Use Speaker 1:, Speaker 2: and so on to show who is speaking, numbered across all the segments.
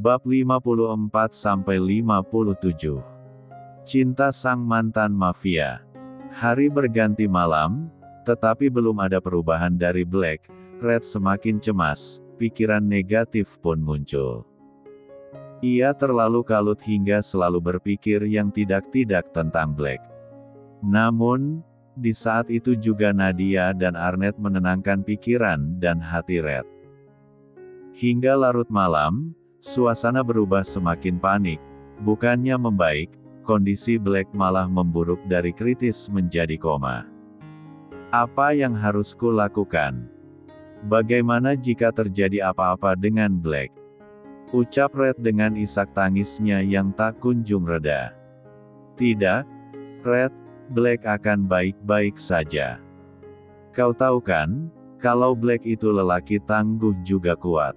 Speaker 1: Bab 54-57. Cinta sang mantan mafia. Hari berganti malam, tetapi belum ada perubahan dari Black. Red semakin cemas, pikiran negatif pun muncul. Ia terlalu kalut hingga selalu berpikir yang tidak-tidak tentang Black. Namun, di saat itu juga Nadia dan Arnett menenangkan pikiran dan hati Red. Hingga larut malam, suasana berubah semakin panik, bukannya membaik, kondisi Black malah memburuk dari kritis menjadi koma. Apa yang harus kulakukan? Bagaimana jika terjadi apa-apa dengan Black? Ucap Red dengan isak tangisnya yang tak kunjung reda. Tidak, Red, Black akan baik-baik saja. Kau tahu kan, kalau Black itu lelaki tangguh juga kuat.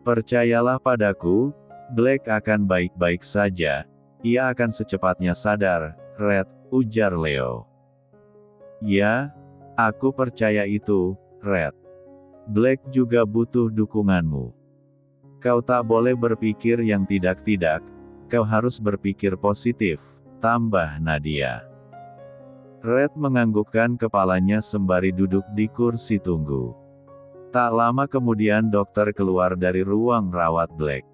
Speaker 1: Percayalah padaku, Black akan baik-baik saja, ia akan secepatnya sadar, Red, ujar Leo. Ya, aku percaya itu, Red. Black juga butuh dukunganmu. Kau tak boleh berpikir yang tidak-tidak, kau harus berpikir positif, tambah Nadia. Red menganggukkan kepalanya sembari duduk di kursi tunggu. Tak lama kemudian dokter keluar dari ruang rawat Black.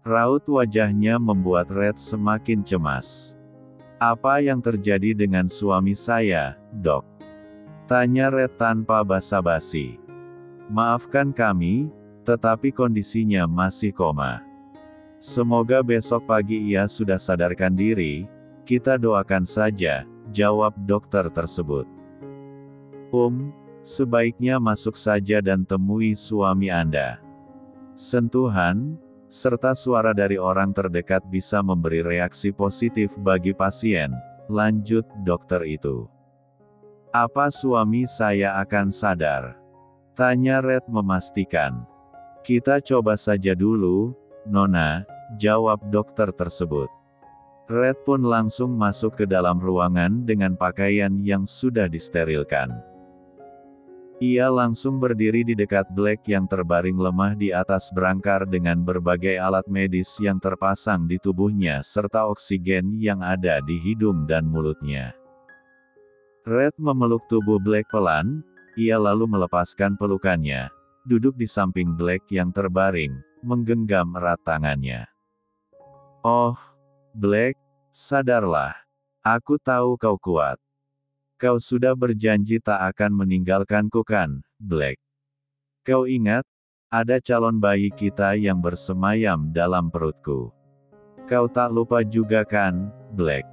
Speaker 1: Raut wajahnya membuat Red semakin cemas. Apa yang terjadi dengan suami saya, Dok? Tanya Red tanpa basa-basi. Maafkan kami, tetapi kondisinya masih koma. Semoga besok pagi ia sudah sadarkan diri, kita doakan saja, jawab dokter tersebut. Sebaiknya masuk saja dan temui suami Anda. Sentuhan, serta suara dari orang terdekat bisa memberi reaksi positif bagi pasien, lanjut dokter itu. Apa suami saya akan sadar? Tanya Red memastikan. Kita coba saja dulu, Nona, jawab dokter tersebut. Red pun langsung masuk ke dalam ruangan dengan pakaian yang sudah disterilkan. Ia langsung berdiri di dekat Black yang terbaring lemah di atas berangkar dengan berbagai alat medis yang terpasang di tubuhnya serta oksigen yang ada di hidung dan mulutnya. Red memeluk tubuh Black pelan, ia lalu melepaskan pelukannya, duduk di samping Black yang terbaring, menggenggam erat tangannya. Oh, Black, sadarlah. Aku tahu kau kuat. Kau sudah berjanji tak akan meninggalkanku kan, Black? Kau ingat, ada calon bayi kita yang bersemayam dalam perutku. Kau tak lupa juga kan, Black?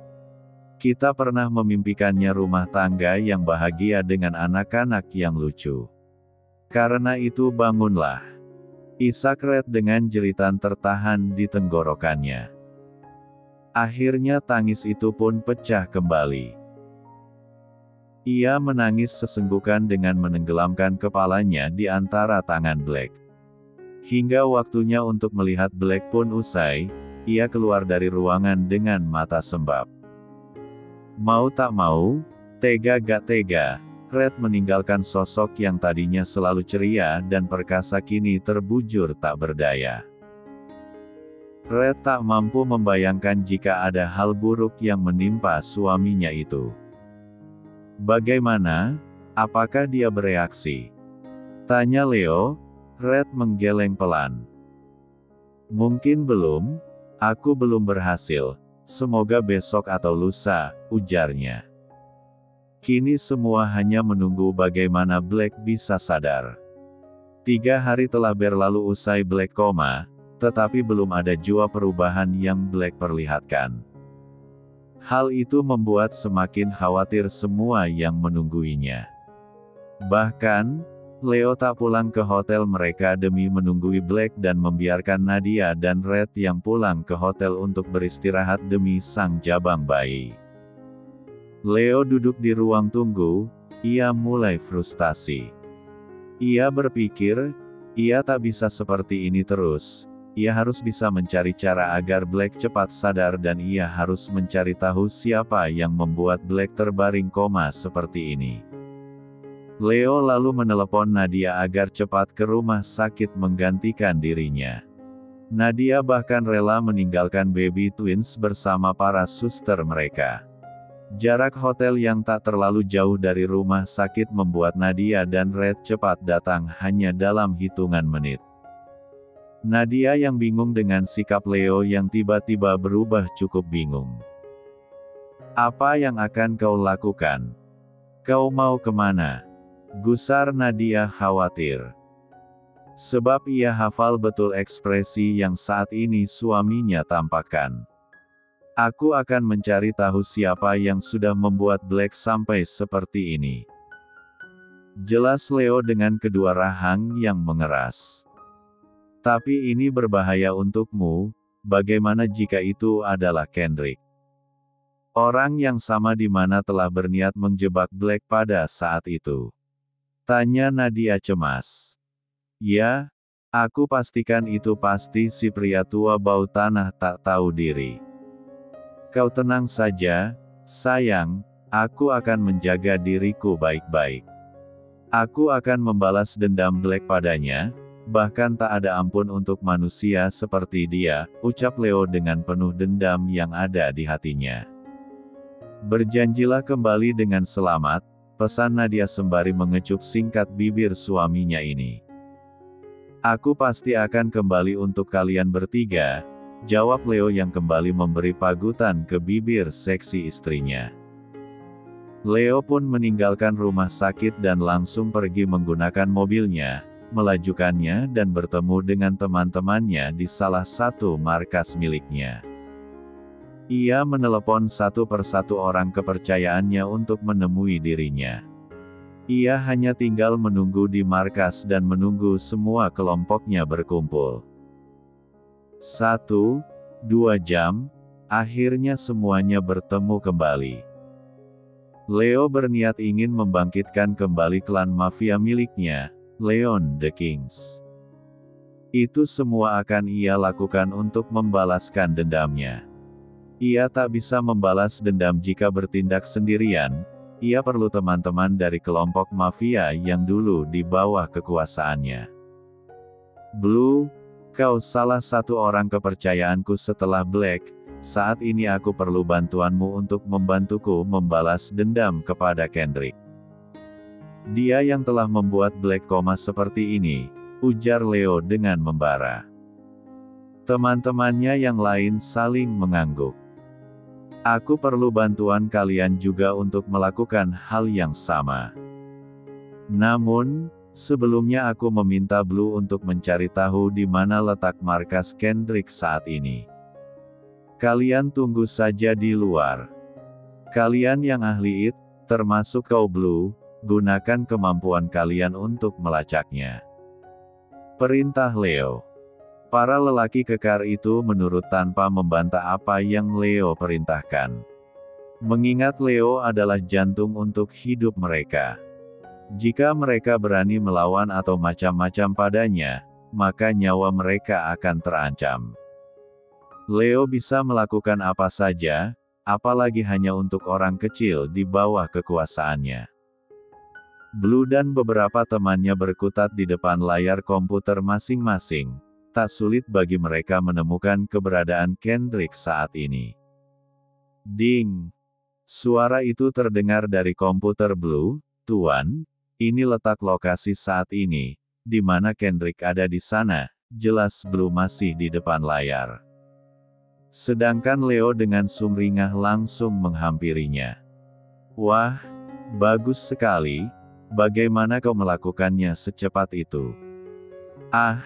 Speaker 1: Kita pernah memimpikannya rumah tangga yang bahagia dengan anak-anak yang lucu. Karena itu bangunlah. Isak Red dengan jeritan tertahan di tenggorokannya. Akhirnya tangis itu pun pecah kembali. Ia menangis sesenggukan dengan menenggelamkan kepalanya di antara tangan Black. Hingga waktunya untuk melihat Black pun usai, ia keluar dari ruangan dengan mata sembab. Mau tak mau, tega gak tega, Red meninggalkan sosok yang tadinya selalu ceria dan perkasa kini terbujur tak berdaya. Red tak mampu membayangkan jika ada hal buruk yang menimpa suaminya itu. Bagaimana? Apakah dia bereaksi? Tanya Leo. Red menggeleng pelan. Mungkin belum, aku belum berhasil, semoga besok atau lusa, ujarnya. Kini semua hanya menunggu bagaimana Black bisa sadar. 3 hari telah berlalu usai Black koma, tetapi belum ada jua perubahan yang Black perlihatkan. Hal itu membuat semakin khawatir semua yang menungguinya. Bahkan, Leo tak pulang ke hotel mereka demi menunggui Black dan membiarkan Nadia dan Red yang pulang ke hotel untuk beristirahat demi sang jabang bayi. Leo duduk di ruang tunggu, ia mulai frustasi. Ia berpikir, ia tak bisa seperti ini terus, Ia harus bisa mencari cara agar Black cepat sadar dan ia harus mencari tahu siapa yang membuat Black terbaring koma seperti ini. Leo lalu menelepon Nadia agar cepat ke rumah sakit menggantikan dirinya. Nadia bahkan rela meninggalkan baby twins bersama para suster mereka. Jarak hotel yang tak terlalu jauh dari rumah sakit membuat Nadia dan Red cepat datang hanya dalam hitungan menit. Nadia yang bingung dengan sikap Leo yang tiba-tiba berubah cukup bingung. "Apa yang akan kau lakukan? Kau mau kemana?" gusar Nadia khawatir. Sebab ia hafal betul ekspresi yang saat ini suaminya tampakkan. "Aku akan mencari tahu siapa yang sudah membuat Black sampai seperti ini." Jelas Leo dengan kedua rahang yang mengeras. "Tapi ini berbahaya untukmu, bagaimana jika itu adalah Kendrick? Orang yang sama di mana telah berniat menjebak Black pada saat itu?" tanya Nadia cemas. "Ya, aku pastikan itu pasti si pria tua bau tanah tak tahu diri. Kau tenang saja, sayang, aku akan menjaga diriku baik-baik. Aku akan membalas dendam Black padanya, bahkan tak ada ampun untuk manusia seperti dia," ucap Leo dengan penuh dendam yang ada di hatinya. "Berjanjilah kembali dengan selamat," pesan Nadia sembari mengecup singkat bibir suaminya ini. "Aku pasti akan kembali untuk kalian bertiga," jawab Leo yang kembali memberi pagutan ke bibir seksi istrinya. Leo pun meninggalkan rumah sakit dan langsung pergi menggunakan mobilnya, melajukannya dan bertemu dengan teman-temannya di salah satu markas miliknya. Ia menelepon satu persatu orang kepercayaannya untuk menemui dirinya. Ia hanya tinggal menunggu di markas dan menunggu semua kelompoknya berkumpul. 1-2 jam, akhirnya semuanya bertemu kembali. Leo berniat ingin membangkitkan kembali klan mafia miliknya, Leon the Kings. Itu semua akan ia lakukan untuk membalaskan dendamnya. Ia tak bisa membalas dendam jika bertindak sendirian, ia perlu teman-teman dari kelompok mafia yang dulu di bawah kekuasaannya. "Blue, kau salah satu orang kepercayaanku setelah Black, saat ini aku perlu bantuanmu untuk membantuku membalas dendam kepada Kendrick. Dia yang telah membuat Black koma seperti ini," ujar Leo dengan membara. Teman-temannya yang lain saling mengangguk. "Aku perlu bantuan kalian juga untuk melakukan hal yang sama. Namun, sebelumnya aku meminta Blue untuk mencari tahu di mana letak markas Kendrick saat ini. Kalian tunggu saja di luar. Kalian yang ahli termasuk kau Blue, gunakan kemampuan kalian untuk melacaknya," perintah Leo. Para lelaki kekar itu menurut tanpa membantah apa yang Leo perintahkan. Mengingat Leo adalah jantung untuk hidup mereka. Jika mereka berani melawan atau macam-macam padanya, maka nyawa mereka akan terancam. Leo bisa melakukan apa saja, apalagi hanya untuk orang kecil di bawah kekuasaannya. Blue dan beberapa temannya berkutat di depan layar komputer masing-masing. Tak sulit bagi mereka menemukan keberadaan Kendrick saat ini. Ding! Suara itu terdengar dari komputer Blue. "Tuan, ini letak lokasi saat ini, di mana Kendrick ada di sana," jelas Blue masih di depan layar. Sedangkan Leo dengan sumringah langsung menghampirinya. "Wah, bagus sekali, bagaimana kau melakukannya secepat itu?" "Ah,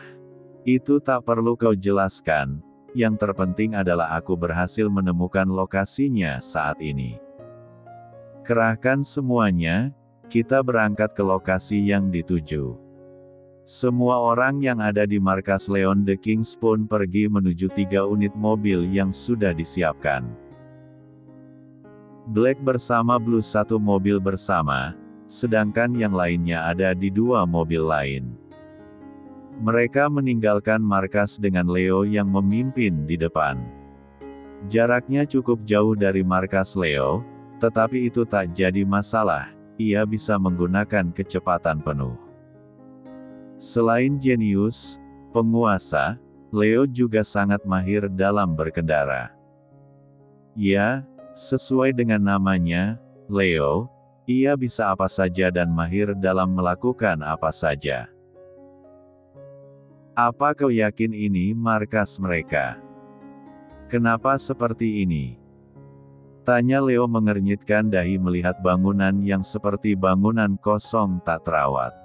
Speaker 1: itu tak perlu kau jelaskan, yang terpenting adalah aku berhasil menemukan lokasinya saat ini. Kerahkan semuanya, kita berangkat ke lokasi yang dituju." Semua orang yang ada di markas Leon the Kings pun pergi menuju 3 unit mobil yang sudah disiapkan. Black bersama Blue satu mobil bersama, sedangkan yang lainnya ada di 2 mobil lain. Mereka meninggalkan markas dengan Leo yang memimpin di depan. Jaraknya cukup jauh dari markas Leo, tetapi itu tak jadi masalah, ia bisa menggunakan kecepatan penuh. Selain jenius, penguasa, Leo juga sangat mahir dalam berkendara. Ya, sesuai dengan namanya, Leo, ia bisa apa saja dan mahir dalam melakukan apa saja. Apa kau yakin ini markas mereka? Kenapa seperti ini? Tanya Leo mengernyitkan dahi melihat bangunan yang seperti bangunan kosong tak terawat.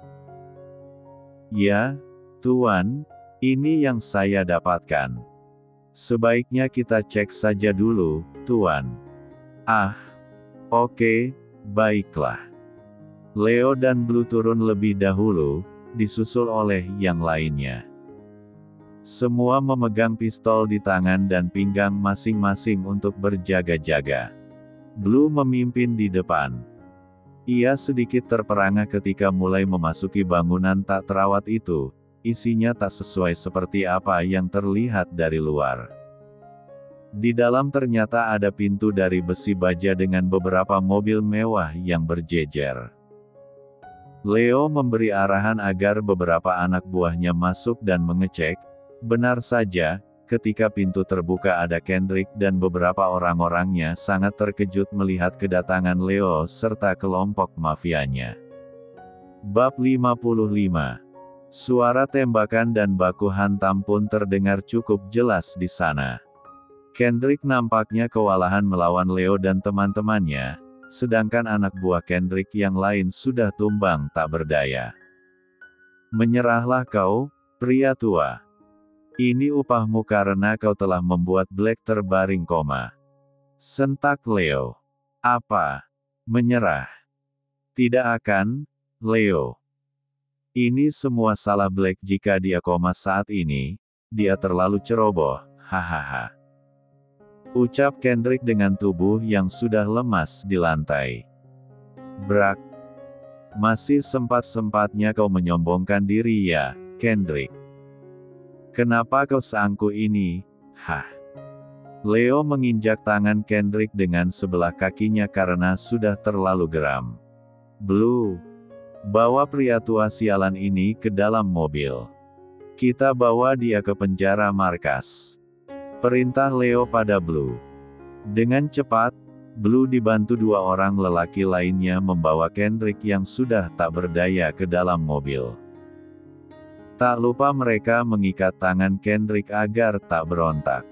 Speaker 1: Ya, Tuan, ini yang saya dapatkan. Sebaiknya kita cek saja dulu, Tuan. Ah, oke, baiklah. Leo dan Blue turun lebih dahulu, disusul oleh yang lainnya. Semua memegang pistol di tangan dan pinggang masing-masing untuk berjaga-jaga. Blue memimpin di depan. Ia sedikit terperangah ketika mulai memasuki bangunan tak terawat itu, isinya tak sesuai seperti apa yang terlihat dari luar. Di dalam ternyata ada pintu dari besi baja dengan beberapa mobil mewah yang berjejer. Leo memberi arahan agar beberapa anak buahnya masuk dan mengecek. Benar saja, ketika pintu terbuka ada Kendrick dan beberapa orang-orangnya sangat terkejut melihat kedatangan Leo serta kelompok mafianya. Bab 55. Suara tembakan dan baku hantam pun terdengar cukup jelas di sana. Kendrick nampaknya kewalahan melawan Leo dan teman-temannya, sedangkan anak buah Kendrick yang lain sudah tumbang tak berdaya. Menyerahlah kau, pria tua. Ini upahmu karena kau telah membuat Black terbaring koma. Sentak Leo. Apa? Menyerah? Tidak akan, Leo. Ini semua salah Black jika dia koma saat ini, dia terlalu ceroboh, hahaha. Ucap Kendrick dengan tubuh yang sudah lemas di lantai. Brak. Masih sempat-sempatnya kau menyombongkan diri ya, Kendrick. Kenapa kau seangkuh ini? Hah? Leo menginjak tangan Kendrick dengan sebelah kakinya karena sudah terlalu geram. Blue, bawa pria tua sialan ini ke dalam mobil. Kita bawa dia ke penjara markas. Perintah Leo pada Blue. Dengan cepat, Blue dibantu dua orang lelaki lainnya membawa Kendrick yang sudah tak berdaya ke dalam mobil. Tak lupa mereka mengikat tangan Kendrick agar tak berontak.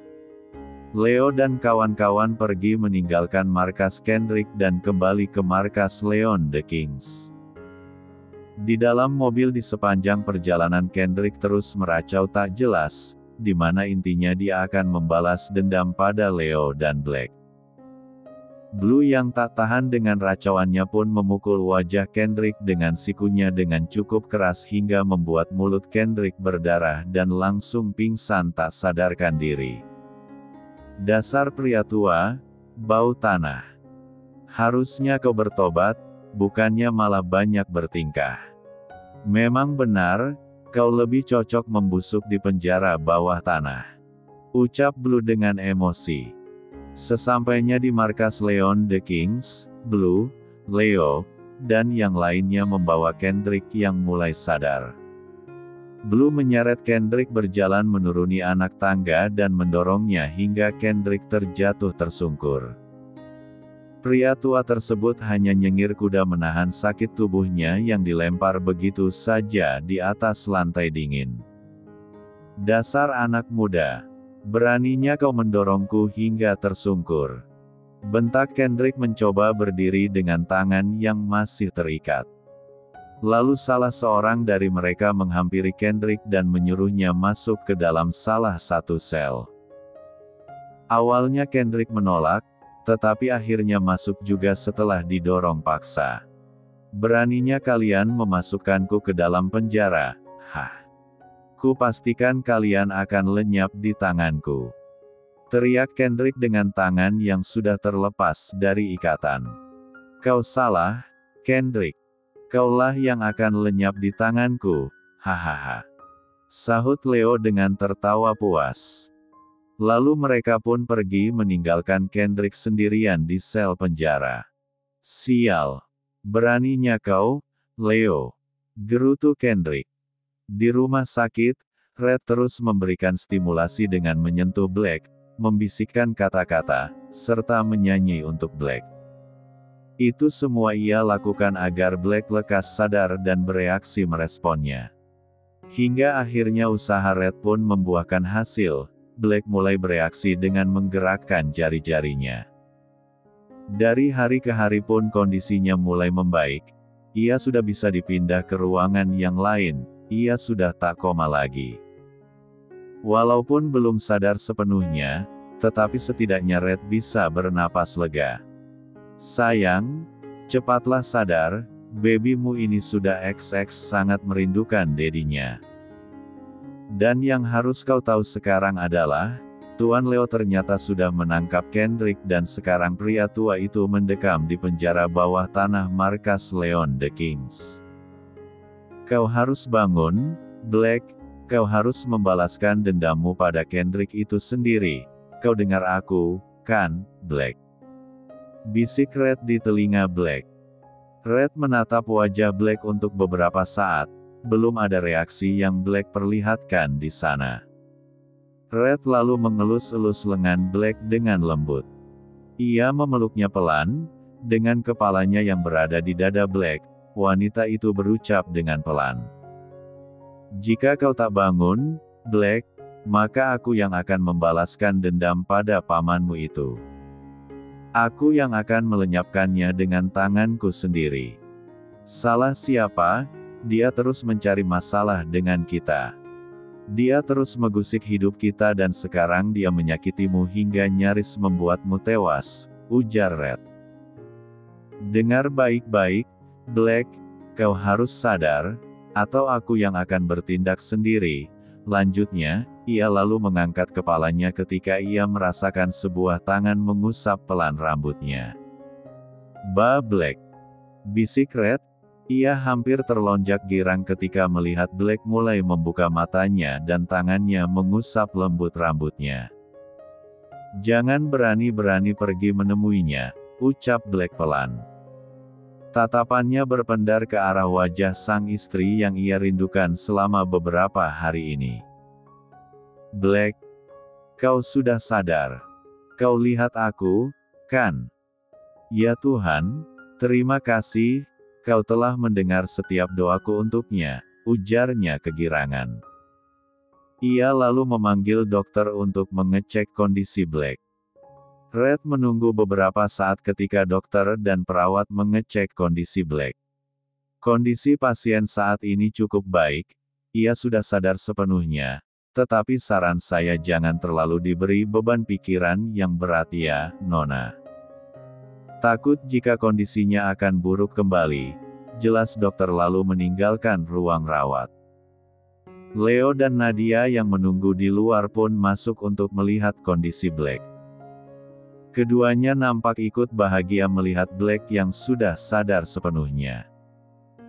Speaker 1: Leo dan kawan-kawan pergi meninggalkan markas Kendrick dan kembali ke markas Leon the Kings. Di dalam mobil di sepanjang perjalanan Kendrick terus meracau tak jelas, di mana intinya dia akan membalas dendam pada Leo dan Black. Blue yang tak tahan dengan racauannya pun memukul wajah Kendrick dengan sikunya dengan cukup keras hingga membuat mulut Kendrick berdarah dan langsung pingsan tak sadarkan diri. Dasar pria tua, bau tanah. Harusnya kau bertobat, bukannya malah banyak bertingkah. Memang benar, kau lebih cocok membusuk di penjara bawah tanah. Ucap Blue dengan emosi. Sesampainya di markas Leon the Kings, Blue, Leo, dan yang lainnya membawa Kendrick yang mulai sadar. Blue menyeret Kendrick berjalan menuruni anak tangga dan mendorongnya hingga Kendrick terjatuh tersungkur. Pria tua tersebut hanya nyengir kuda menahan sakit tubuhnya yang dilempar begitu saja di atas lantai dingin. Dasar anak muda. Beraninya kau mendorongku hingga tersungkur. Bentak Kendrick mencoba berdiri dengan tangan yang masih terikat. Lalu salah seorang dari mereka menghampiri Kendrick dan menyuruhnya masuk ke dalam salah satu sel. Awalnya Kendrick menolak, tetapi akhirnya masuk juga setelah didorong paksa. Beraninya kalian memasukkanku ke dalam penjara, hah? Ku pastikan kalian akan lenyap di tanganku. Teriak Kendrick dengan tangan yang sudah terlepas dari ikatan. Kau salah, Kendrick. Kaulah yang akan lenyap di tanganku, hahaha. sahut Leo dengan tertawa puas. Lalu mereka pun pergi meninggalkan Kendrick sendirian di sel penjara. Sial. Beraninya kau, Leo. Gerutu Kendrick. Di rumah sakit, Red terus memberikan stimulasi dengan menyentuh Black, membisikkan kata-kata, serta menyanyi untuk Black. Itu semua ia lakukan agar Black lekas sadar dan bereaksi meresponnya. Hingga akhirnya usaha Red pun membuahkan hasil. Black mulai bereaksi dengan menggerakkan jari-jarinya. Dari hari ke hari pun kondisinya mulai membaik. Ia sudah bisa dipindah ke ruangan yang lain, ia sudah tak koma lagi. Walaupun belum sadar sepenuhnya, tetapi setidaknya Red bisa bernapas lega. Sayang, cepatlah sadar, babymu ini sudah XX sangat merindukan dedinya. Dan yang harus kau tahu sekarang adalah, Tuan Leo ternyata sudah menangkap Kendrick dan sekarang pria tua itu mendekam di penjara bawah tanah markas Leon the Kings. Kau harus bangun, Black, kau harus membalaskan dendammu pada Kendrick itu sendiri. Kau dengar aku, kan, Black? Bisik Red di telinga Black. Red menatap wajah Black untuk beberapa saat. Belum ada reaksi yang Black perlihatkan di sana. Red lalu mengelus-elus lengan Black dengan lembut. Ia memeluknya pelan, dengan kepalanya yang berada di dada Black, wanita itu berucap dengan pelan. Jika kau tak bangun, Black, maka aku yang akan membalaskan dendam pada pamanmu itu. Aku yang akan melenyapkannya dengan tanganku sendiri. Salah siapa? Dia terus mencari masalah dengan kita. Dia terus mengusik hidup kita dan sekarang dia menyakitimu hingga nyaris membuatmu tewas, ujar Red. Dengar baik-baik, Black, kau harus sadar, atau aku yang akan bertindak sendiri. Lanjutnya, ia lalu mengangkat kepalanya ketika ia merasakan sebuah tangan mengusap pelan rambutnya. Bah Black. Bisik Red. Ia hampir terlonjak girang ketika melihat Black mulai membuka matanya dan tangannya mengusap lembut rambutnya. Jangan berani-berani pergi menemuinya, ucap Black pelan. Tatapannya berpendar ke arah wajah sang istri yang ia rindukan selama beberapa hari ini. Black, kau sudah sadar. Kau lihat aku, kan? Ya Tuhan, terima kasih. Kau telah mendengar setiap doaku untuknya, ujarnya kegirangan. Ia lalu memanggil dokter untuk mengecek kondisi Black. Red menunggu beberapa saat ketika dokter dan perawat mengecek kondisi Black. Kondisi pasien saat ini cukup baik, ia sudah sadar sepenuhnya, tetapi saran saya jangan terlalu diberi beban pikiran yang berat ya, Nona. Takut jika kondisinya akan buruk kembali, jelas dokter lalu meninggalkan ruang rawat. Leo dan Nadia yang menunggu di luar pun masuk untuk melihat kondisi Black. Keduanya nampak ikut bahagia melihat Black yang sudah sadar sepenuhnya.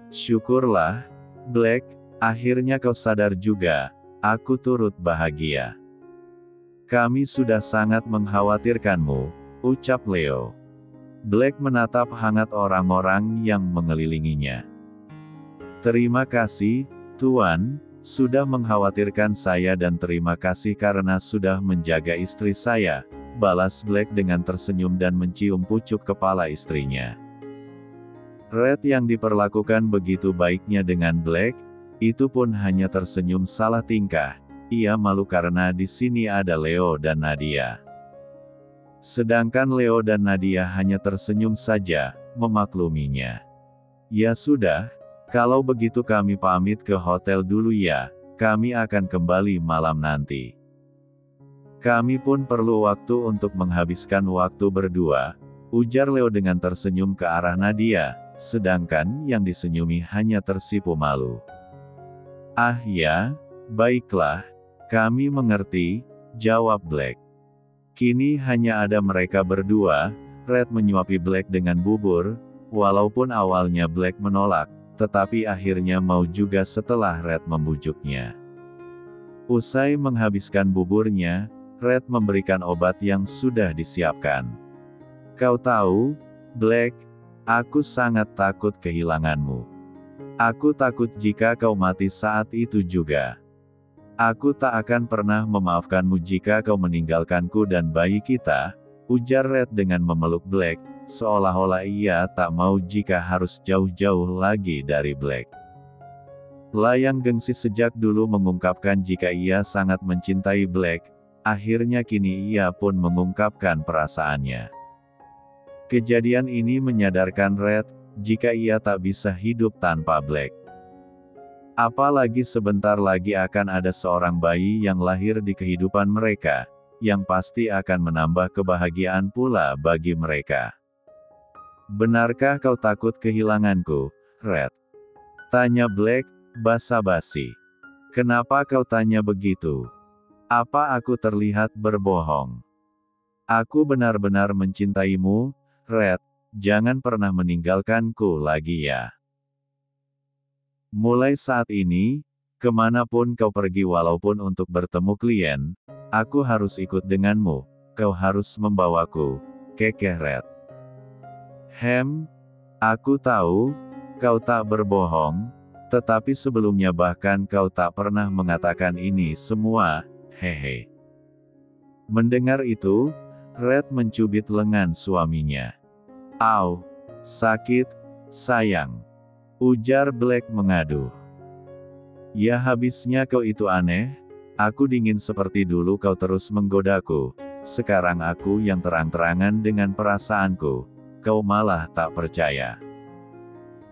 Speaker 1: Syukurlah, Black, akhirnya kau sadar juga, aku turut bahagia. Kami sudah sangat mengkhawatirkanmu, ucap Leo. Black menatap hangat orang-orang yang mengelilinginya. Terima kasih, Tuan, sudah mengkhawatirkan saya dan terima kasih karena sudah menjaga istri saya, balas Black dengan tersenyum dan mencium pucuk kepala istrinya. Red yang diperlakukan begitu baiknya dengan Black, itu pun hanya tersenyum salah tingkah, ia malu karena di sini ada Leo dan Nadia. Sedangkan Leo dan Nadia hanya tersenyum saja, memakluminya. Ya sudah, kalau begitu kami pamit ke hotel dulu ya, kami akan kembali malam nanti. Kami pun perlu waktu untuk menghabiskan waktu berdua, ujar Leo dengan tersenyum ke arah Nadia, sedangkan yang disenyumi hanya tersipu malu. Ah ya, baiklah, kami mengerti, jawab Black. Kini hanya ada mereka berdua, Red menyuapi Black dengan bubur, walaupun awalnya Black menolak, tetapi akhirnya mau juga setelah Red membujuknya. Usai menghabiskan buburnya, Red memberikan obat yang sudah disiapkan. Kau tahu, Black, aku sangat takut kehilanganmu. Aku takut jika kau mati saat itu juga. Aku tak akan pernah memaafkanmu jika kau meninggalkanku dan bayi kita, ujar Red dengan memeluk Black, seolah-olah ia tak mau jika harus jauh-jauh lagi dari Black. Layang gengsi sejak dulu mengungkapkan jika ia sangat mencintai Black, akhirnya kini ia pun mengungkapkan perasaannya. Kejadian ini menyadarkan Red, jika ia tak bisa hidup tanpa Black. Apalagi sebentar lagi akan ada seorang bayi yang lahir di kehidupan mereka, yang pasti akan menambah kebahagiaan pula bagi mereka. Benarkah kau takut kehilanganku, Red? Tanya Black, basa-basi. Kenapa kau tanya begitu? Apa aku terlihat berbohong? Aku benar-benar mencintaimu, Red, jangan pernah meninggalkanku lagi ya. Mulai saat ini, kemanapun kau pergi walaupun untuk bertemu klien, aku harus ikut denganmu, kau harus membawaku, kekeh Red. Aku tahu, kau tak berbohong, tetapi sebelumnya bahkan kau tak pernah mengatakan ini semua, hehe. Mendengar itu, Red mencubit lengan suaminya. Au, sakit, sayang. Ujar Black mengaduh. Ya habisnya kau itu aneh, aku dingin seperti dulu kau terus menggodaku, sekarang aku yang terang-terangan dengan perasaanku, kau malah tak percaya.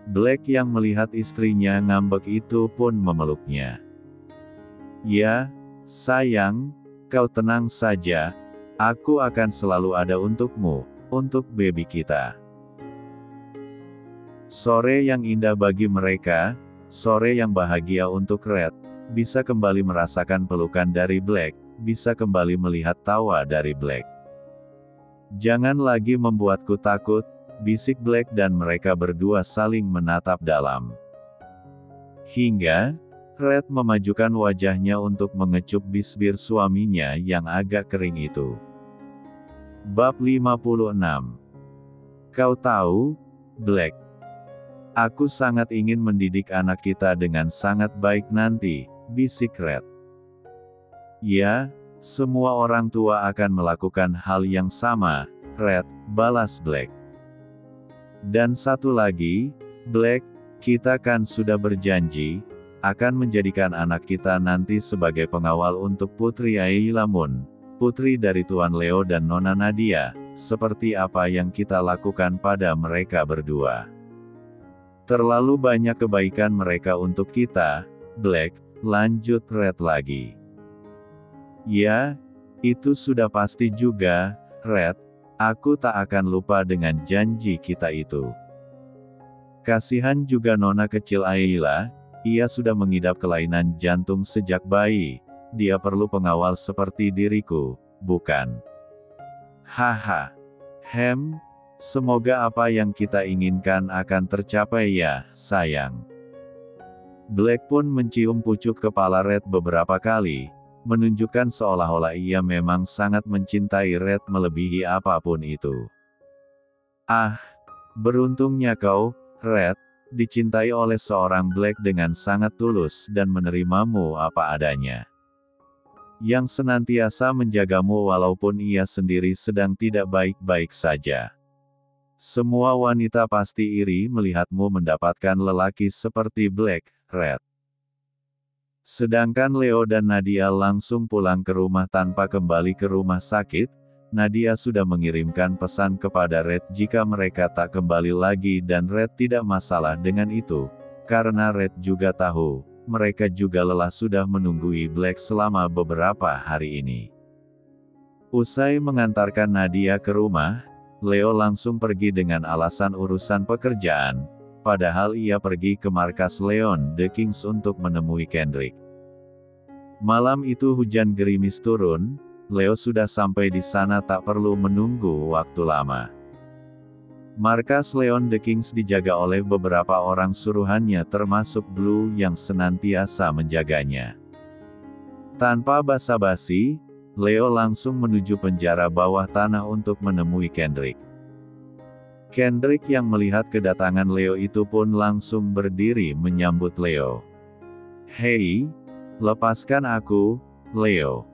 Speaker 1: Black yang melihat istrinya ngambek itu pun memeluknya. Ya, sayang, kau tenang saja, aku akan selalu ada untukmu, untuk baby kita. Sore yang indah bagi mereka, sore yang bahagia untuk Red, bisa kembali merasakan pelukan dari Black, bisa kembali melihat tawa dari Black. Jangan lagi membuatku takut, bisik Black dan mereka berdua saling menatap dalam. Hingga, Red memajukan wajahnya untuk mengecup bisbir suaminya yang agak kering itu. Bab 56. Kau tahu, Black, aku sangat ingin mendidik anak kita dengan sangat baik nanti, bisik Red. Ya, semua orang tua akan melakukan hal yang sama, Red, balas Black. Dan satu lagi, Black, kita kan sudah berjanji, akan menjadikan anak kita nanti sebagai pengawal untuk Putri Ailamun, putri dari Tuan Leo dan Nona Nadia, seperti apa yang kita lakukan pada mereka berdua. Terlalu banyak kebaikan mereka untuk kita, Black, lanjut Red lagi. Ya, itu sudah pasti juga, Red, aku tak akan lupa dengan janji kita itu. Kasihan juga Nona kecil Ayla, ia sudah mengidap kelainan jantung sejak bayi, dia perlu pengawal seperti diriku, bukan? Haha. Semoga apa yang kita inginkan akan tercapai ya, sayang. Black pun mencium pucuk kepala Red beberapa kali, menunjukkan seolah-olah ia memang sangat mencintai Red melebihi apapun itu. Ah, beruntungnya kau, Red, dicintai oleh seorang Black dengan sangat tulus dan menerimamu apa adanya. Yang senantiasa menjagamu walaupun ia sendiri sedang tidak baik-baik saja. Semua wanita pasti iri melihatmu mendapatkan lelaki seperti Black, Red. Sedangkan Leo dan Nadia langsung pulang ke rumah tanpa kembali ke rumah sakit, Nadia sudah mengirimkan pesan kepada Red jika mereka tak kembali lagi dan Red tidak masalah dengan itu, karena Red juga tahu, mereka juga lelah sudah menunggui Black selama beberapa hari ini. Usai mengantarkan Nadia ke rumah, Leo langsung pergi dengan alasan urusan pekerjaan, padahal ia pergi ke markas Leon the Kings untuk menemui Kendrick. Malam itu hujan gerimis turun, Leo sudah sampai di sana tak perlu menunggu waktu lama. Markas Leon the Kings dijaga oleh beberapa orang suruhannya termasuk Blue yang senantiasa menjaganya. Tanpa basa-basi, Leo langsung menuju penjara bawah tanah untuk menemui Kendrick. Kendrick yang melihat kedatangan Leo itu pun langsung berdiri menyambut Leo. "Hei, lepaskan aku, Leo.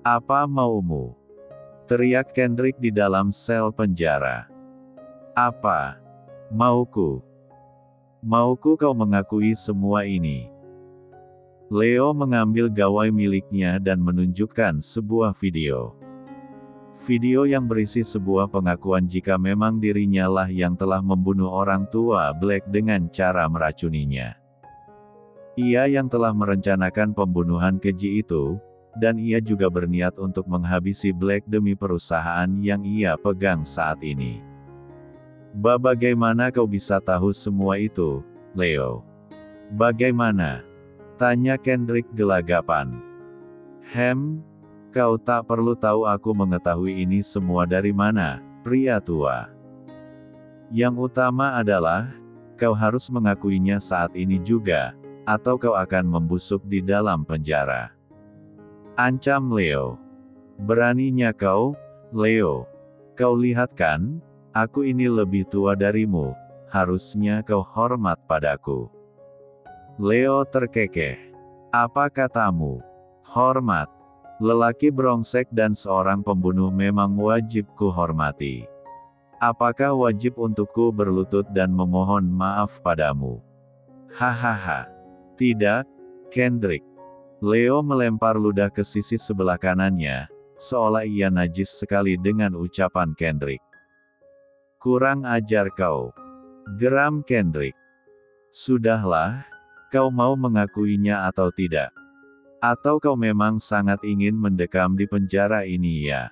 Speaker 1: Apa maumu?" teriak Kendrick di dalam sel penjara. "Apa mauku? Mauku kau mengakui semua ini." Leo mengambil gawai miliknya dan menunjukkan sebuah video. Video yang berisi sebuah pengakuan jika memang dirinya lah yang telah membunuh orang tua Black dengan cara meracuninya. Ia yang telah merencanakan pembunuhan keji itu, dan ia juga berniat untuk menghabisi Black demi perusahaan yang ia pegang saat ini. Bagaimana kau bisa tahu semua itu, Leo?" "Bagaimana?" tanya Kendrick gelagapan. Kau tak perlu tahu aku mengetahui ini semua dari mana, pria tua. Yang utama adalah, kau harus mengakuinya saat ini juga, atau kau akan membusuk di dalam penjara." Ancam Leo. "Beraninya kau, Leo. Kau lihat kan, aku ini lebih tua darimu, harusnya kau hormat padaku." Leo terkekeh. "Apa katamu? Hormat? Lelaki brengsek dan seorang pembunuh memang wajib ku hormati. Apakah wajib untukku berlutut dan memohon maaf padamu?" "Hahaha. Tidak, Kendrick." Leo melempar ludah ke sisi sebelah kanannya, seolah ia najis sekali dengan ucapan Kendrick. "Kurang ajar kau," geram Kendrick. "Sudahlah, kau mau mengakuinya atau tidak? Atau kau memang sangat ingin mendekam di penjara ini ya?"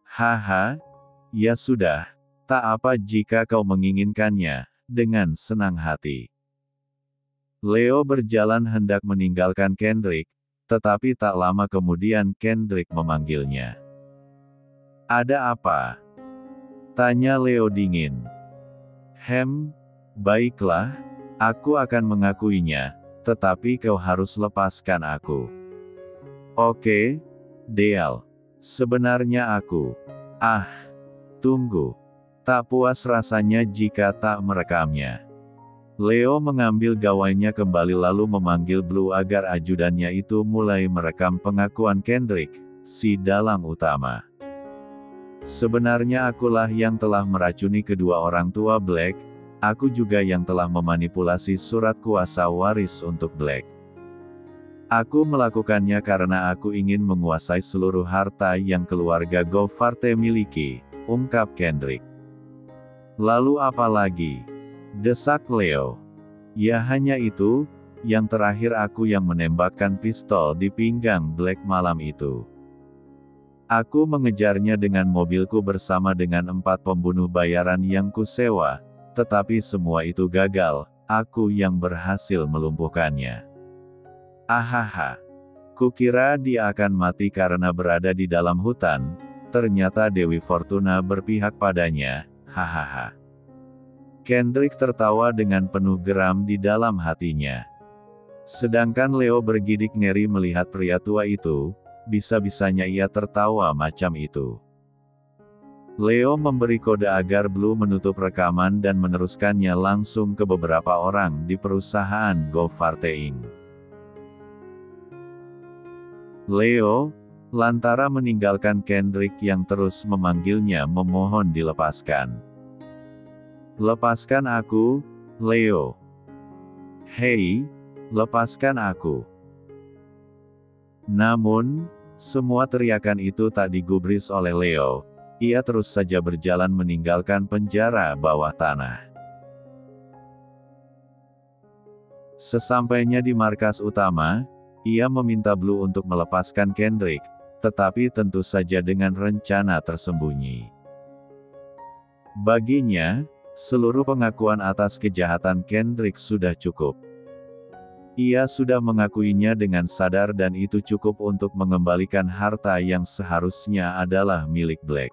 Speaker 1: "Haha, ya sudah, tak apa jika kau menginginkannya," dengan senang hati. Leo berjalan hendak meninggalkan Kendrick, tetapi tak lama kemudian Kendrick memanggilnya. "Ada apa?" tanya Leo dingin. Baiklah, aku akan mengakuinya, tetapi kau harus lepaskan aku." "Oke, deal. Sebenarnya aku..." Tunggu. Tak puas rasanya jika tak merekamnya. Leo mengambil gawainya kembali lalu memanggil Blue agar ajudannya itu mulai merekam pengakuan Kendrick, si dalang utama. "Sebenarnya akulah yang telah meracuni kedua orang tua Black. Aku juga yang telah memanipulasi surat kuasa waris untuk Black. Aku melakukannya karena aku ingin menguasai seluruh harta yang keluarga Govarte miliki," ungkap Kendrick. "Lalu apa lagi?" desak Leo. "Ya hanya itu, yang terakhir aku yang menembakkan pistol di pinggang Black malam itu. Aku mengejarnya dengan mobilku bersama dengan 4 pembunuh bayaran yang kusewa. Tetapi semua itu gagal, aku yang berhasil melumpuhkannya. Ahaha. Kukira dia akan mati karena berada di dalam hutan, ternyata Dewi Fortuna berpihak padanya, hahaha." Kendrick tertawa dengan penuh geram di dalam hatinya. Sedangkan Leo bergidik ngeri melihat pria tua itu, bisa-bisanya ia tertawa macam itu. Leo memberi kode agar Blue menutup rekaman dan meneruskannya langsung ke beberapa orang di perusahaan Govarte Inc. Leo, lantara meninggalkan Kendrick yang terus memanggilnya memohon dilepaskan. "Lepaskan aku, Leo. Hei, lepaskan aku." Namun, semua teriakan itu tak digubris oleh Leo. Ia terus saja berjalan meninggalkan penjara bawah tanah. Sesampainya di markas utama, ia meminta Blue untuk melepaskan Kendrick, tetapi tentu saja dengan rencana tersembunyi. Baginya, seluruh pengakuan atas kejahatan Kendrick sudah cukup. Ia sudah mengakuinya dengan sadar dan itu cukup untuk mengembalikan harta yang seharusnya adalah milik Black.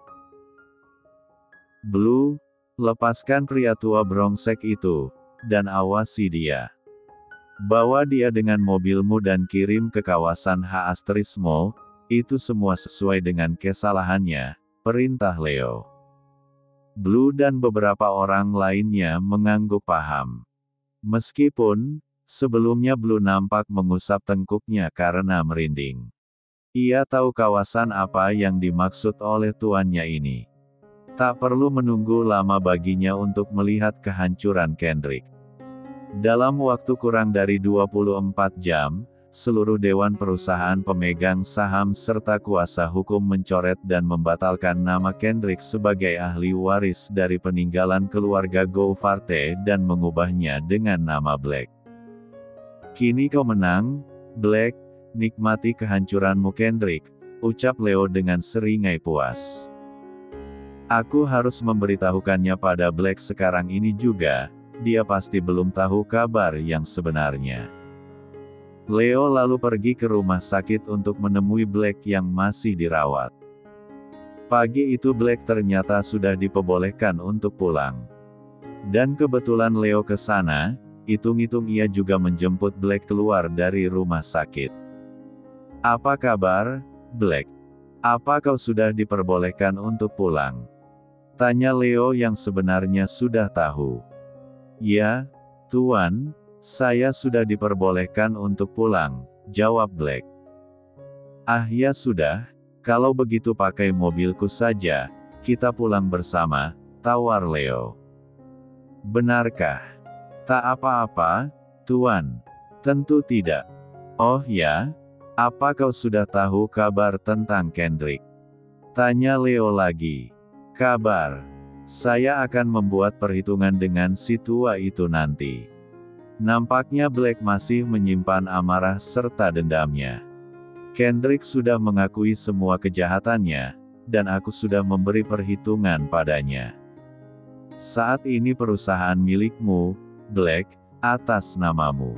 Speaker 1: "Blue, lepaskan pria tua brengsek itu, dan awasi dia. Bawa dia dengan mobilmu dan kirim ke kawasan H*Mo, itu semua sesuai dengan kesalahannya, perintah Leo. Blue dan beberapa orang lainnya mengangguk paham. Meskipun, sebelumnya Blue nampak mengusap tengkuknya karena merinding. Ia tahu kawasan apa yang dimaksud oleh tuannya ini. Tak perlu menunggu lama baginya untuk melihat kehancuran Kendrick. Dalam waktu kurang dari 24 jam, seluruh dewan perusahaan pemegang saham serta kuasa hukum mencoret dan membatalkan nama Kendrick sebagai ahli waris dari peninggalan keluarga Gouvarte dan mengubahnya dengan nama Black. Kini kau menang, Black, nikmati kehancuranmu Kendrick, ucap Leo dengan seringai puas. Aku harus memberitahukannya pada Black sekarang ini juga. Dia pasti belum tahu kabar yang sebenarnya. Leo lalu pergi ke rumah sakit untuk menemui Black yang masih dirawat. Pagi itu Black ternyata sudah diperbolehkan untuk pulang. Dan kebetulan Leo ke sana, hitung-hitung ia juga menjemput Black keluar dari rumah sakit. Apa kabar, Black? Apa kau sudah diperbolehkan untuk pulang? Tanya Leo yang sebenarnya sudah tahu. Ya, Tuan, saya sudah diperbolehkan untuk pulang, jawab Black. Ah ya sudah, kalau begitu pakai mobilku saja, kita pulang bersama, tawar Leo. Benarkah? Tak apa-apa, Tuan. Tentu tidak. Oh ya, apa kau sudah tahu kabar tentang Kendrick? Tanya Leo lagi. Kabar. Saya akan membuat perhitungan dengan si tua itu nanti. Nampaknya Black masih menyimpan amarah serta dendamnya. Kendrick sudah mengakui semua kejahatannya, dan aku sudah memberi perhitungan padanya. Saat ini perusahaan milikmu, Black, atas namamu.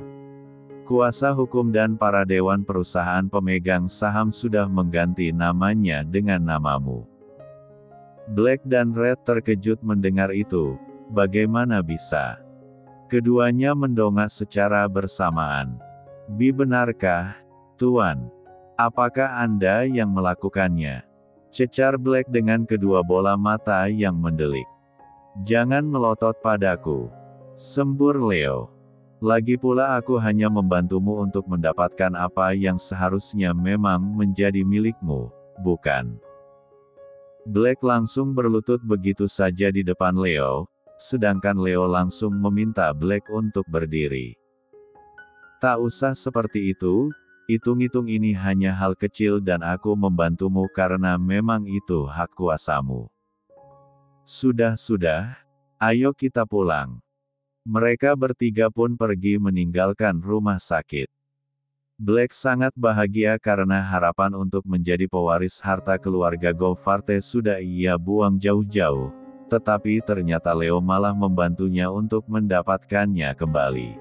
Speaker 1: Kuasa hukum dan para dewan perusahaan pemegang saham sudah mengganti namanya dengan namamu. Black dan Red terkejut mendengar itu. Bagaimana bisa? Keduanya mendongak secara bersamaan. Benarkah, Tuan? Apakah Anda yang melakukannya? Cecar Black dengan kedua bola mata yang mendelik. Jangan melotot padaku. Sembur Leo. Lagi pula aku hanya membantumu untuk mendapatkan apa yang seharusnya memang menjadi milikmu, bukan? Black langsung berlutut begitu saja di depan Leo, sedangkan Leo langsung meminta Black untuk berdiri. Tak usah seperti itu, hitung-hitung ini hanya hal kecil dan aku membantumu karena memang itu hak kuasamu. Sudah, ayo kita pulang. Mereka bertiga pun pergi meninggalkan rumah sakit. Black sangat bahagia karena harapan untuk menjadi pewaris harta keluarga Gouvarte sudah ia buang jauh-jauh, tetapi ternyata Leo malah membantunya untuk mendapatkannya kembali.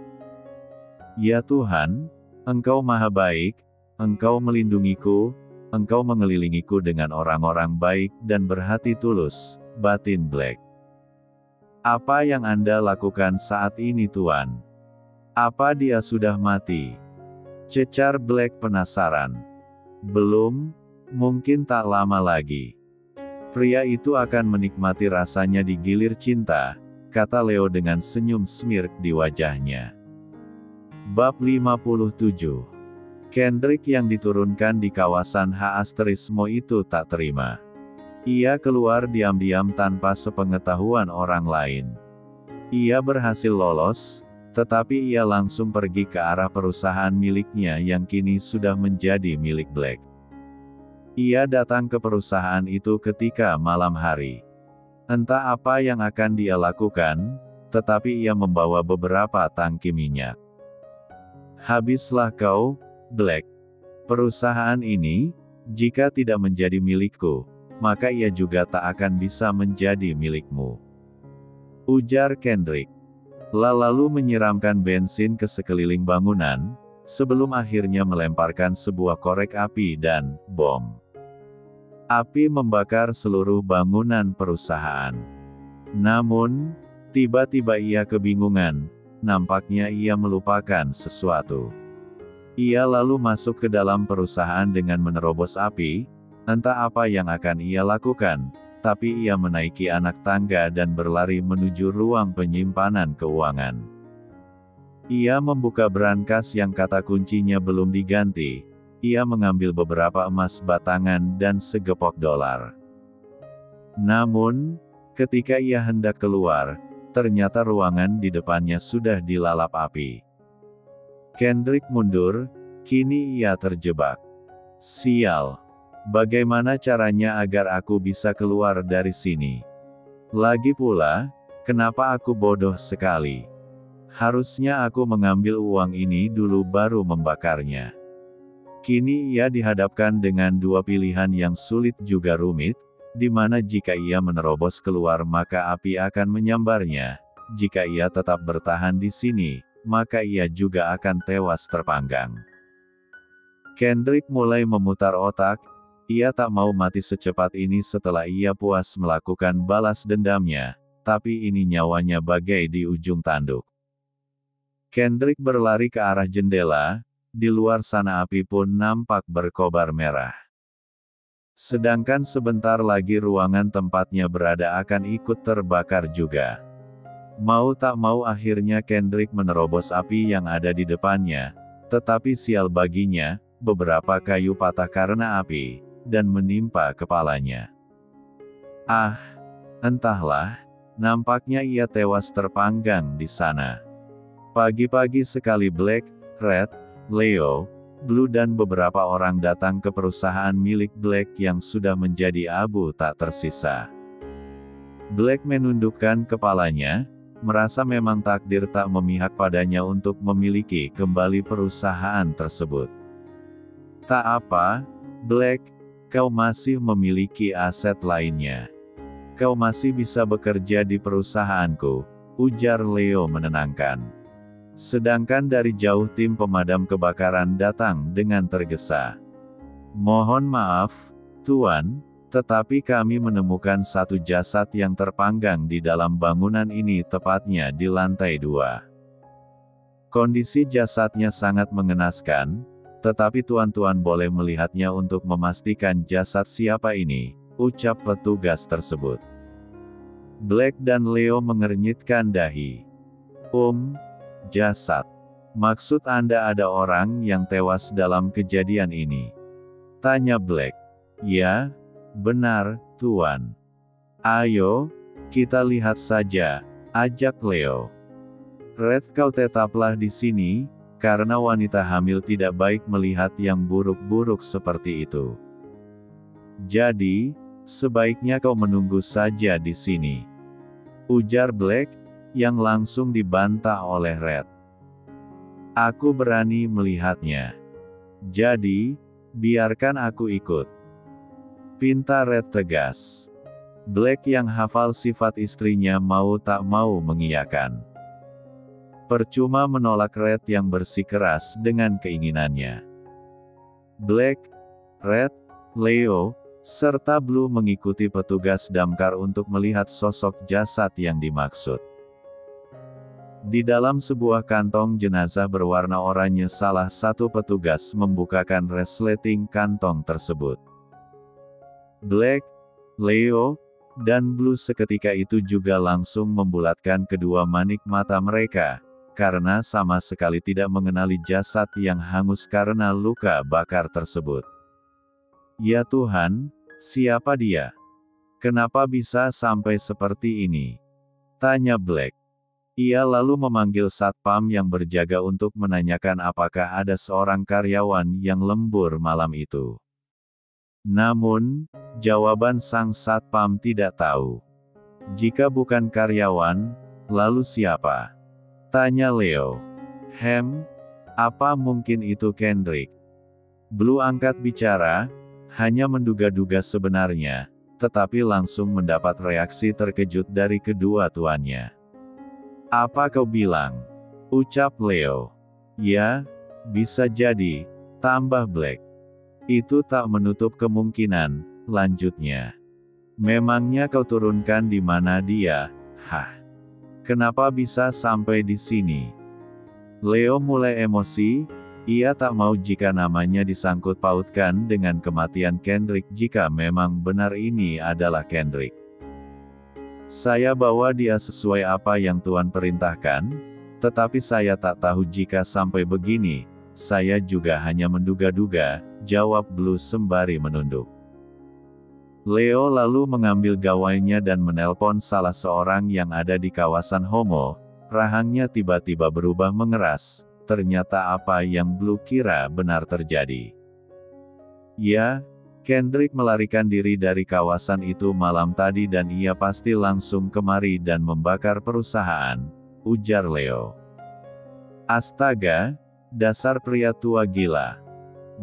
Speaker 1: Ya Tuhan, Engkau Maha Baik, Engkau melindungiku, Engkau mengelilingiku dengan orang-orang baik dan berhati tulus, batin Black. Apa yang Anda lakukan saat ini Tuan? Apa dia sudah mati? Cecar Black penasaran. Belum, mungkin tak lama lagi. Pria itu akan menikmati rasanya digilir cinta, kata Leo dengan senyum smirk di wajahnya. Bab 57. Kendrick yang diturunkan di kawasan H*Mo itu tak terima. Ia keluar diam-diam tanpa sepengetahuan orang lain. Ia berhasil lolos, tetapi ia langsung pergi ke arah perusahaan miliknya yang kini sudah menjadi milik Black. Ia datang ke perusahaan itu ketika malam hari. Entah apa yang akan dia lakukan, tetapi ia membawa beberapa tangki minyak. Habislah kau, Black. Perusahaan ini, jika tidak menjadi milikku, maka ia juga tak akan bisa menjadi milikmu. Ujar Kendrick. Lalu menyiramkan bensin ke sekeliling bangunan, sebelum akhirnya melemparkan sebuah korek api dan bom. Api membakar seluruh bangunan perusahaan. Namun, tiba-tiba ia kebingungan, nampaknya ia melupakan sesuatu. Ia lalu masuk ke dalam perusahaan dengan menerobos api. Entah apa yang akan ia lakukan, tapi ia menaiki anak tangga dan berlari menuju ruang penyimpanan keuangan. Ia membuka brankas yang kata kuncinya belum diganti. Ia mengambil beberapa emas batangan dan segepok dolar. Namun, ketika ia hendak keluar, ternyata ruangan di depannya sudah dilalap api. Kendrick mundur, kini ia terjebak. Sial. Bagaimana caranya agar aku bisa keluar dari sini? Lagi pula, kenapa aku bodoh sekali? Harusnya aku mengambil uang ini dulu baru membakarnya. Kini ia dihadapkan dengan dua pilihan yang sulit juga rumit, di mana jika ia menerobos keluar maka api akan menyambarnya. Jika ia tetap bertahan di sini, maka ia juga akan tewas terpanggang. Kendrick mulai memutar otak. Ia tak mau mati secepat ini setelah ia puas melakukan balas dendamnya, tapi ini nyawanya bagai di ujung tanduk. Kendrick berlari ke arah jendela, di luar sana api pun nampak berkobar merah. Sedangkan sebentar lagi ruangan tempatnya berada akan ikut terbakar juga. Mau tak mau akhirnya Kendrick menerobos api yang ada di depannya, tetapi sial baginya, beberapa kayu patah karena api, dan menimpa kepalanya. Entahlah, nampaknya ia tewas terpanggang di sana. Pagi-pagi sekali Black, Red, Leo, Blue dan beberapa orang datang ke perusahaan milik Black yang sudah menjadi abu tak tersisa. Black menundukkan kepalanya, merasa memang takdir tak memihak padanya untuk memiliki kembali perusahaan tersebut. Tak apa, Black, kau masih memiliki aset lainnya. Kau masih bisa bekerja di perusahaanku, ujar Leo menenangkan. Sedangkan dari jauh tim pemadam kebakaran datang dengan tergesa. Mohon maaf, Tuan, tetapi kami menemukan satu jasad yang terpanggang di dalam bangunan ini tepatnya di lantai 2. Kondisi jasadnya sangat mengenaskan, tetapi tuan-tuan boleh melihatnya untuk memastikan jasad siapa ini, ucap petugas tersebut. Black dan Leo mengernyitkan dahi. Jasad. Maksud Anda ada orang yang tewas dalam kejadian ini? Tanya Black. Ya, benar, Tuan. Ayo, kita lihat saja, ajak Leo. Red, kau tetaplah di sini, karena wanita hamil tidak baik melihat yang buruk-buruk seperti itu. Jadi, sebaiknya kau menunggu saja di sini, ujar Black, yang langsung dibantah oleh Red. Aku berani melihatnya. Jadi, biarkan aku ikut, pinta Red tegas. Black yang hafal sifat istrinya mau tak mau mengiyakan. Percuma menolak Red yang bersikeras dengan keinginannya. Black, Red, Leo, serta Blue mengikuti petugas damkar untuk melihat sosok jasad yang dimaksud. Di dalam sebuah kantong jenazah berwarna oranye salah satu petugas membukakan resleting kantong tersebut. Black, Leo, dan Blue seketika itu juga langsung membulatkan kedua manik mata mereka, karena sama sekali tidak mengenali jasad yang hangus karena luka bakar tersebut. Ya Tuhan, siapa dia? Kenapa bisa sampai seperti ini? Tanya Black. Ia lalu memanggil satpam yang berjaga untuk menanyakan apakah ada seorang karyawan yang lembur malam itu. Namun, jawaban sang satpam tidak tahu. Jika bukan karyawan, lalu siapa? Tanya Leo. Apa mungkin itu Kendrick? Blue angkat bicara, hanya menduga-duga sebenarnya, tetapi langsung mendapat reaksi terkejut dari kedua tuannya. Apa kau bilang? Ucap Leo. Ya, bisa jadi, tambah Black. Itu tak menutup kemungkinan, lanjutnya. Memangnya kau turunkan di mana dia? Kenapa bisa sampai di sini? Leo mulai emosi, ia tak mau jika namanya disangkut pautkan dengan kematian Kendrick jika memang benar ini adalah Kendrick. Saya bawa dia sesuai apa yang Tuan perintahkan, tetapi saya tak tahu jika sampai begini, saya juga hanya menduga-duga, jawab Blue sembari menunduk. Leo lalu mengambil gawainya dan menelpon salah seorang yang ada di kawasan Homo, rahangnya tiba-tiba berubah mengeras, ternyata apa yang Blue kira benar terjadi. Ya, Kendrick melarikan diri dari kawasan itu malam tadi dan ia pasti langsung kemari dan membakar perusahaan, ujar Leo. Astaga, dasar pria tua gila,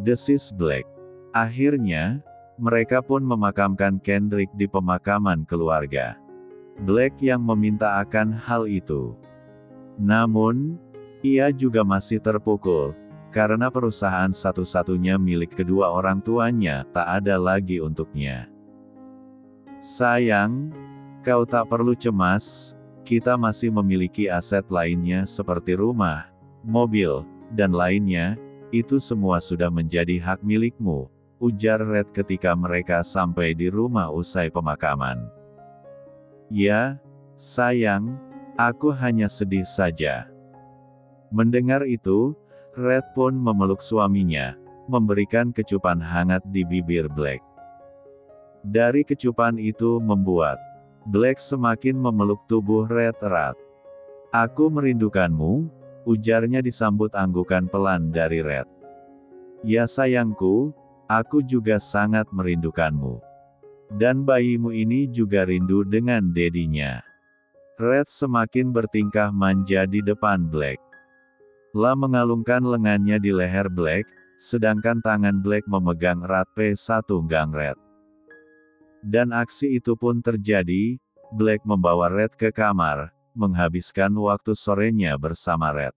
Speaker 1: desis Black. Akhirnya, mereka pun memakamkan Kendrick di pemakaman keluarga. Black yang meminta akan hal itu. Namun, ia juga masih terpukul, karena perusahaan satu-satunya milik kedua orang tuanya tak ada lagi untuknya. Sayang, kau tak perlu cemas, kita masih memiliki aset lainnya seperti rumah, mobil, dan lainnya, itu semua sudah menjadi hak milikmu, ujar Red ketika mereka sampai di rumah usai pemakaman. Ya, sayang, aku hanya sedih saja. Mendengar itu, Red pun memeluk suaminya, memberikan kecupan hangat di bibir Black. Dari kecupan itu membuat Black semakin memeluk tubuh Red erat. Aku merindukanmu, ujarnya disambut anggukan pelan dari Red. Ya sayangku, aku juga sangat merindukanmu. Dan bayimu ini juga rindu dengan dedinya. Red semakin bertingkah manja di depan Black. La mengalungkan lengannya di leher Black, sedangkan tangan Black memegang erat P1 gang Red. Dan aksi itu pun terjadi, Black membawa Red ke kamar, menghabiskan waktu sorenya bersama Red.